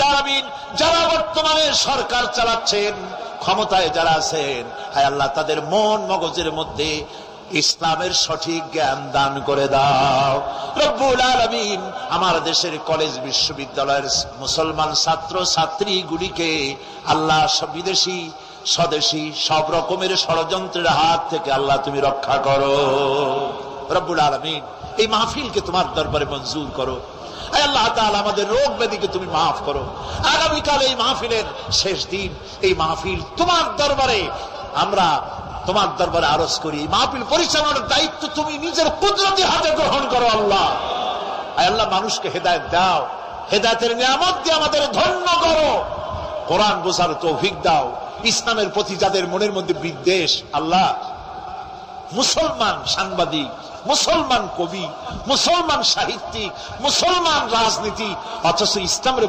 রব্বুল আলামিন যারা বর্তমানে সরকার চালাচ্ছেন, ক্ষমতায় যারা আছেন, হায় আল্লাহ তাদের মন মগজের মধ্যে ইসলামের সঠিক জ্ঞান দান করে দাও রব্বুল আলামিন। আমার দেশের কলেজ বিশ্ববিদ্যালয়ের মুসলমান ছাত্র ছাত্রীগুলিকে আল্লাহ বিদেশি স্বদেশী সব রকমের ষড়যন্ত্রের হাত থেকে আল্লাহ তুমি রক্ষা করো রব্বুল আলামিন। এই মাহফিলকে তোমার দরবারে মঞ্জুর করো আল্লাহ তাআলা, আমাদের রোগ ব্যাধিকে তুমি মাফ করো। আগামীকাল এই মাহফিলের শেষ দিন, এই মাহফিল তোমার দরবারে আমরা তোমার দরবারে আরজ করি। মাহফিল পরিচালনার দায়িত্ব তুমি নিজের কুদরতি হাতে গ্রহণ করো আল্লাহ। আল্লাহ মানুষকে হেদায়েত দাও, হেদায়েতের নিয়ামত দিয়ে আমাদের ধন্য করো। কোরআন বোঝার তৌফিক দাও। ইসলামের প্রতি যাদের মনের মধ্যে বিদ্বেষ, আল্লাহ মুসলমান সাংবাদিক, মুসলমান কবি, মুসলমান সাহিত্যিক, মুসলমান রাজনীতি, অথচ ইসলামের